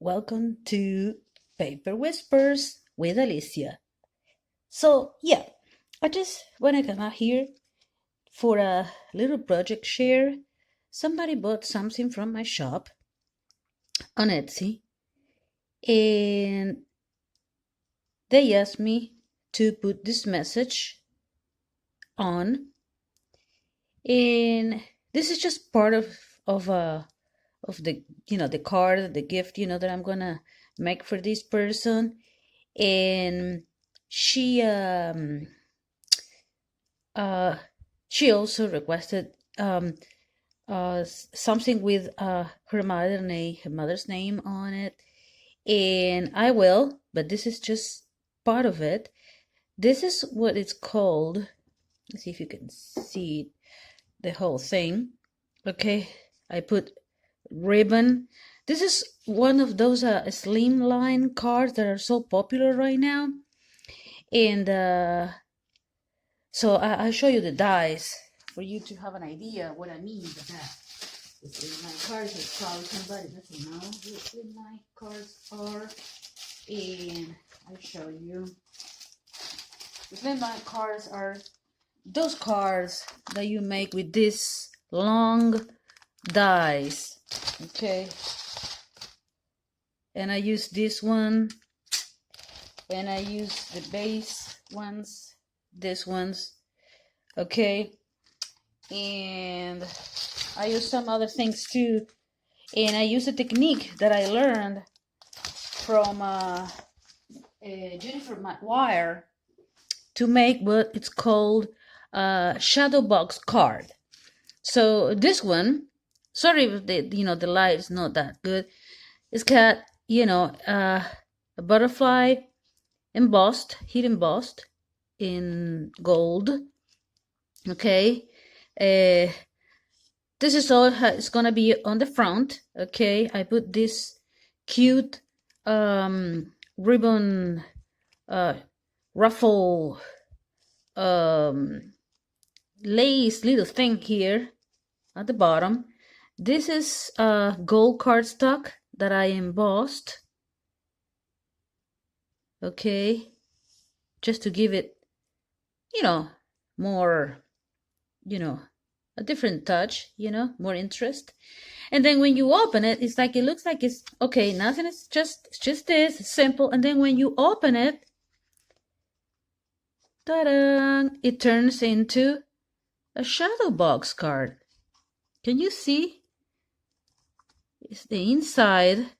Welcome to Paper Whispers with Alicia. So, yeah, I just want to come out here for a little project share. Somebody bought something from my shop on Etsy, and they asked me to put this message on, and this is just part of the the card, the gift that I'm gonna make for this person. And she um uh she also requested something with her mother's name on it, and I will, but this is just part of it. This is what it's called. Let's see if you can see the whole thing. Okay, I put ribbon. This is one of those slimline cards that are so popular right now, and so I'll show you the dies for you to have an idea what I mean by that. The slimline cards is probably somebody doesn't know what slimline cards are, and I'll show you. The slimline cards are those cards that you make with this long dies. Okay, and I use this one, and I use the base ones, these ones. Okay, and I use some other things too, and I use a technique that I learned from Jennifer McGuire to make what it's called a shadow box card. So this one, sorry if the light is not that good. It's got a butterfly heat embossed in gold. Okay, this is all it's gonna be on the front. Okay, I put this cute ribbon ruffle lace little thing here at the bottom. This is gold cardstock that I embossed. Okay, just to give it more a different touch, more interest. And then when you open it, it's like, it looks like it's okay, nothing, it's just this, it's simple. And then when you open it, ta-da, it turns into a shadow box card. Can you see? It's the inside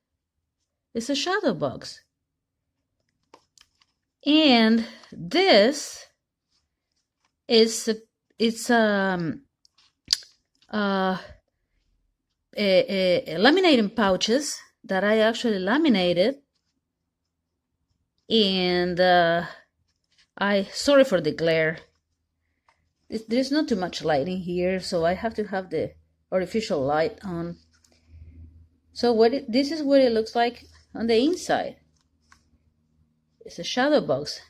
is a shadow box. And this is laminating pouches that I actually laminated, and sorry for the glare. There's not too much lighting here, so I have to have the artificial light on. So this is what it looks like on the inside. It's a shadow box,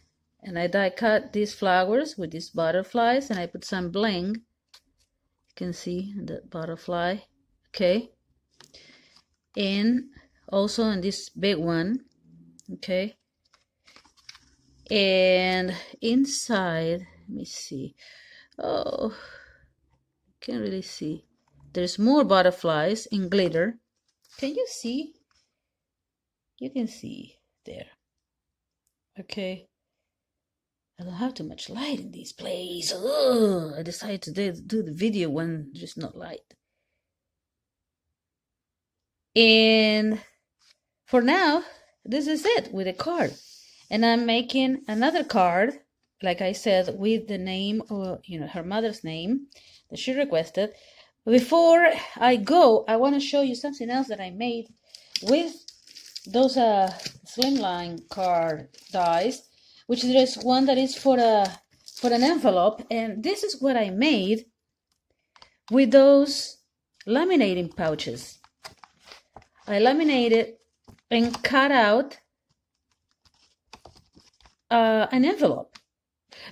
and I die cut these flowers with these butterflies, and I put some bling. You can see the butterfly. Okay, and also on this big one. Okay, and inside, let me see. Oh, can't really see. There's more butterflies in glitter. Can you see? You can see there. Okay, I don't have too much light in this place. Oh, I decided to do the video when there's not light. And for now, this is it with the card. And I'm making another card, like I said, with the name, her mother's name that she requested. Before I go, I want to show you something else that I made with those slimline card dies, which there's one that is for an envelope, and this is what I made with those laminating pouches. I laminated and cut out an envelope.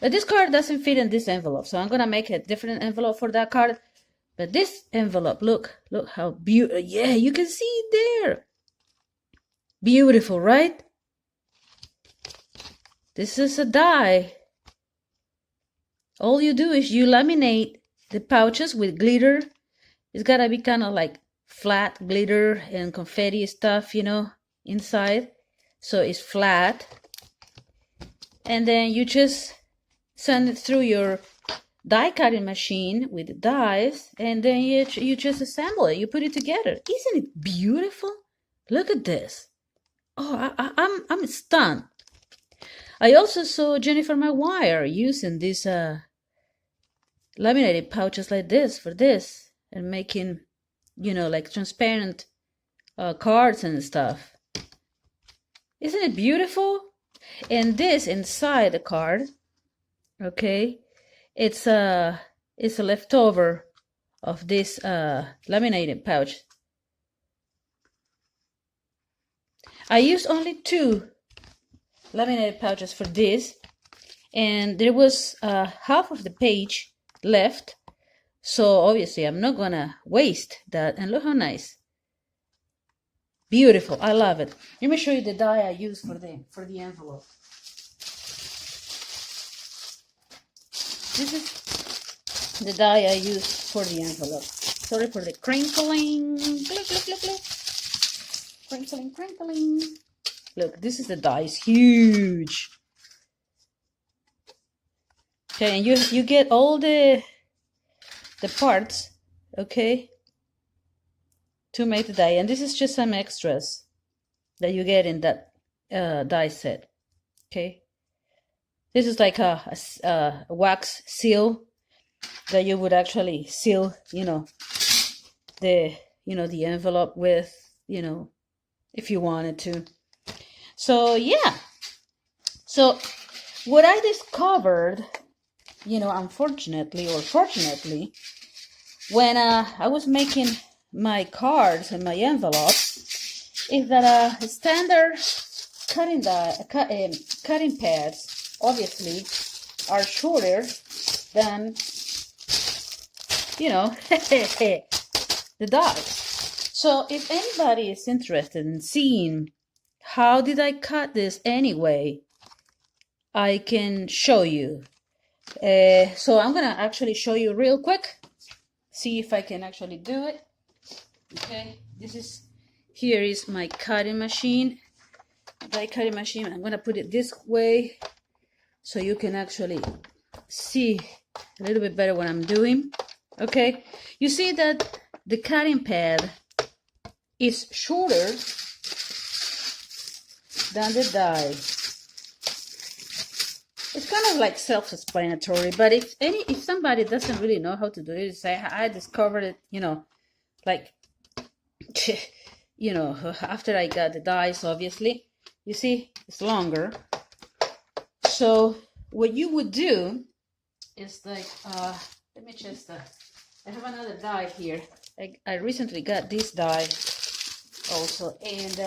This card doesn't fit in this envelope, so I'm gonna make a different envelope for that card. But this envelope, look how beautiful. Yeah, you can see it there. Beautiful, right? This is a die. All you do is you laminate the pouches with glitter. It's gotta be kind of like flat glitter and confetti stuff, you know, inside. So it's flat. And then you just send it through your die cutting machine with the dies, and then you just assemble it. You put it together. Isn't it beautiful? Look at this. Oh, I'm stunned. I also saw Jennifer Maguire using these laminated pouches like this for this and making, you know, like transparent cards and stuff. Isn't it beautiful? And this inside the card, okay, it's a leftover of this laminated pouch. I used only 2 laminated pouches for this, and there was half of the page left, so obviously I'm not gonna waste that. And look how nice. Beautiful. I love it. Let me show you the die I used for the envelope. This is the die I used for the envelope. Sorry for the crinkling. Look, look, look, look. Crinkling, crinkling. Look, this is the die. It's huge. Okay, and you get all the parts, okay, to make the die. And this is just some extras that you get in that die set. Okay, this is like a wax seal that you would actually seal, you know, the envelope with, you know, if you wanted to. So yeah, so what I discovered, you know, unfortunately or fortunately, when I was making my cards and my envelopes, is that standard cutting pads obviously are shorter than, you know, the die. So if anybody is interested in seeing how did I cut this anyway, I can show you. So I'm gonna actually show you real quick. See if I can actually do it. Okay, here is my cutting machine, die cutting machine. I'm gonna put it this way so you can actually see a little bit better what I'm doing. Okay, you see that the cutting pad is shorter than the die. It's kind of like self-explanatory, but if somebody doesn't really know how to do it, say I discovered it, you know, like, you know, after I got the dies, obviously, you see, it's longer. So what you would do is like, let me just, I have another die here. I recently got this die also, and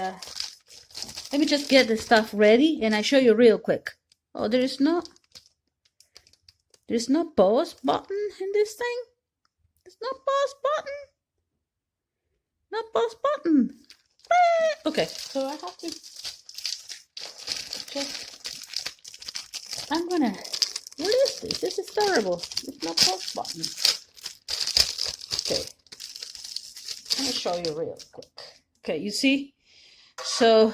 let me just get the stuff ready, and I show you real quick. Oh, there's no pause button in this thing. There's no pause button. No pause button. Okay, so I have to just. I'm gonna. What is this? This is terrible. There's no pause button. Okay, let me show you real quick. Okay, you see? So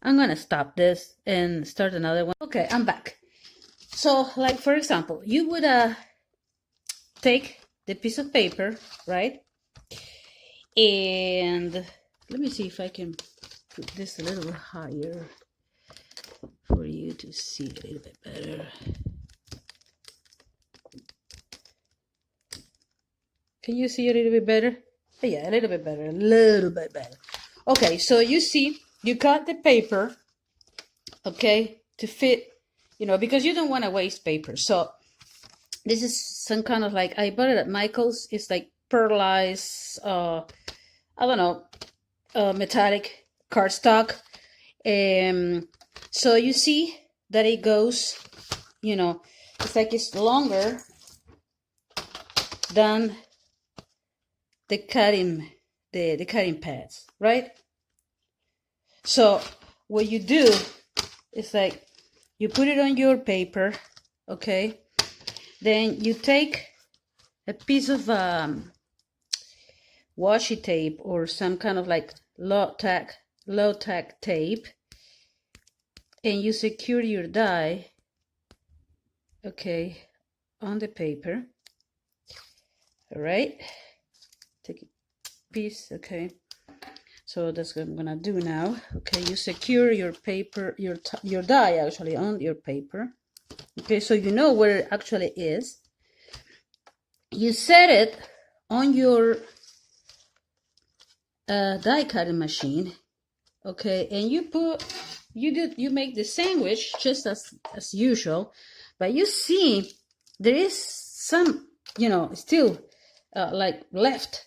I'm gonna stop this and start another one. Okay, I'm back. So, like for example, you would take the piece of paper, right? And let me see if I can put this a little bit higher for you to see a little bit better. Can you see a little bit better? Oh, yeah, a little bit better, a little bit better. Okay, so you see, you cut the paper, okay, to fit, you know, because you don't want to waste paper. So this is some kind of like, I bought it at Michael's. It's like pearlized, I don't know, metallic cardstock. So you see that it goes, you know, it's like it's longer than the cutting pads, right? So what you do is like you put it on your paper, okay? Then you take a piece of washi tape or some kind of like low tack tape, and you secure your die, okay, on the paper. All right, take a piece, okay. So that's what I'm gonna do now. Okay, you secure your paper, your die actually on your paper. Okay, so you know where it actually is. You set it on your die cutting machine, okay, and you make the sandwich just as usual, but you see there is some, still like left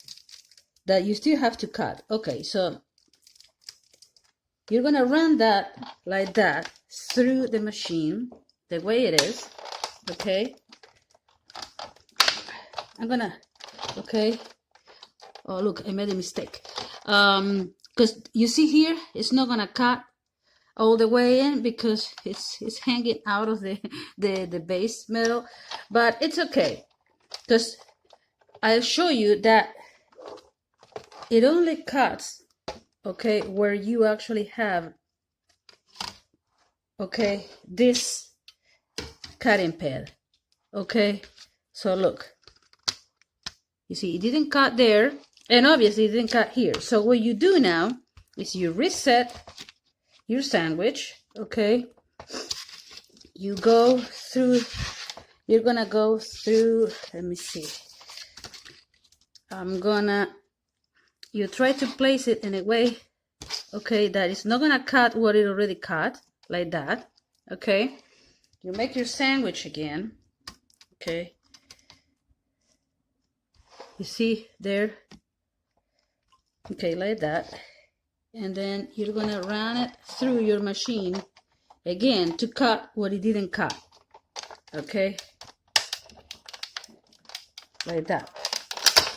that you still have to cut. Okay, so you're gonna run that like that through the machine the way it is, okay. Okay, oh look, I made a mistake, because you see here it's not gonna cut all the way in because it's hanging out of the base metal, but it's okay because I'll show you that it only cuts, okay, where you actually have, okay, this cutting pad, okay. So look, you see it didn't cut there, and obviously it didn't cut here. So what you do now is you reset your sandwich, okay. You're gonna go through, let me see, you try to place it in a way, okay, that it's not gonna cut what it already cut, like that, okay. You make your sandwich again, okay. You see there, okay, like that, and then you're gonna run it through your machine again to cut what it didn't cut, okay, like that.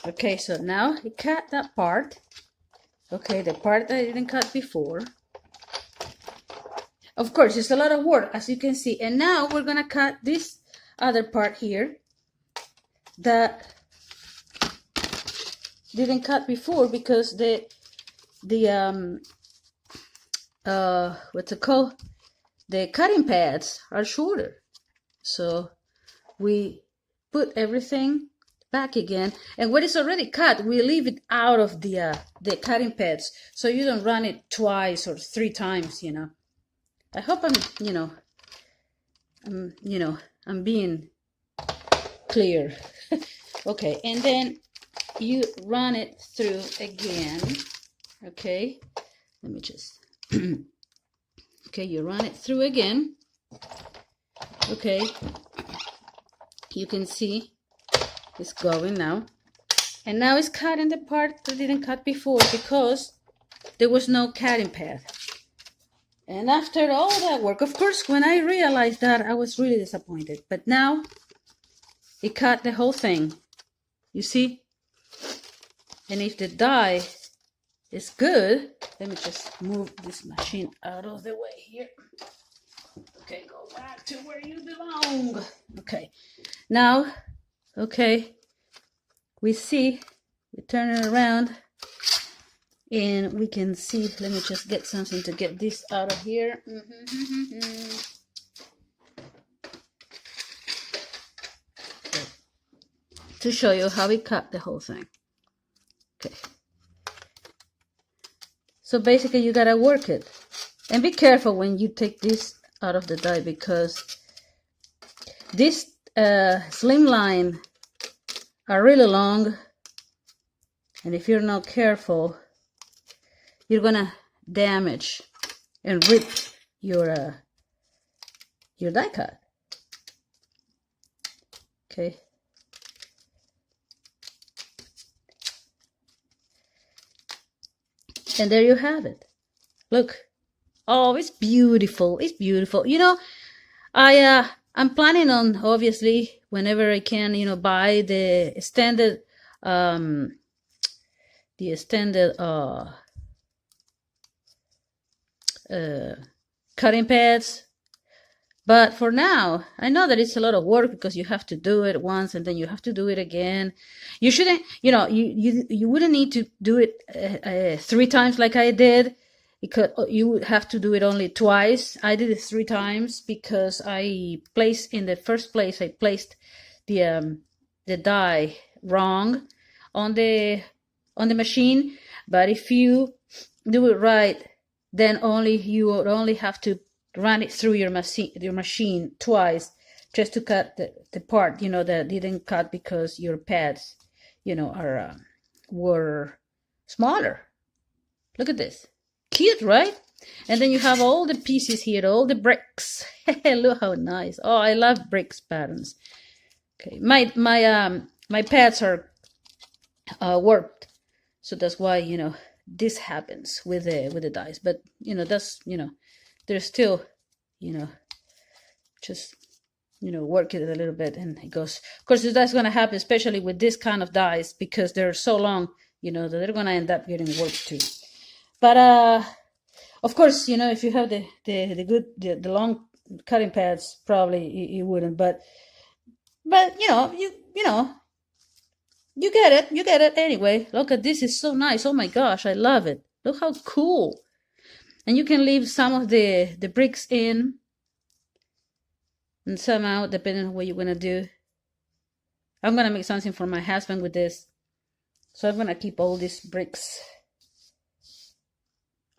Okay, so now it cut that part, okay, the part that I didn't cut before. Of course, it's a lot of work, as you can see, and now we're gonna cut this other part here that didn't cut before because what's it called? The cutting pads are shorter. So we put everything back again, and what is already cut, we leave it out of the cutting pads, so you don't run it twice or 3 times. I hope I'm being clear. Okay, and then you run it through again. Okay, let me just okay, you run it through again. Okay, you can see it's going now, and now it's cutting the part that didn't cut before because there was no cutting pad. And after all that work, of course, when I realized that, I was really disappointed, but now it cut the whole thing, you see. And if the die is good, let me just move this machine out of the way here. Okay, go back to where you belong. Okay, now, okay, we turn it around and we can see, let me just get something to get this out of here. To show you how we cut the whole thing. Okay. So basically you gotta work it. And be careful when you take this out of the die, because this slimline are really long, and if you're not careful, you're gonna damage and rip your die cut. Okay. And there you have it. Look. Oh, it's beautiful. It's beautiful. I'm planning on, obviously, whenever I can, buy the extended cutting pads. But for now, I know that it's a lot of work because you have to do it once and then you have to do it again. You shouldn't, you wouldn't need to do it 3 times like I did. Because you would have to do it only twice. I did it 3 times because I placed in the first place. I placed the die wrong on the machine. But if you do it right, then you would only have to run it through your machine twice just to cut the part that didn't cut because your pads were smaller. Look at this, cute, right? And then you have all the pieces here, all the bricks. Look how nice. Oh, I love bricks patterns. Okay, my pads are warped, so that's why this happens with the dies. But that's they're still just work it a little bit and it goes. Of course that's going to happen, especially with this kind of dies, because they're so long that they're going to end up getting warped too. But of course if you have the long cutting pads, probably it wouldn't. But you get it anyway. Look at this, is so nice. Oh my gosh, I love it. Look how cool. And you can leave some of the bricks in and some out, depending on what you're gonna do. I'm gonna make something for my husband with this, so I'm gonna keep all these bricks.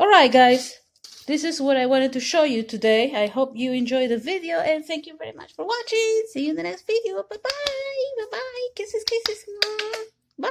Alright guys, this is what I wanted to show you today. I hope you enjoyed the video, and thank you very much for watching. See you in the next video. Bye bye. Bye bye. Kisses, kisses. Bye.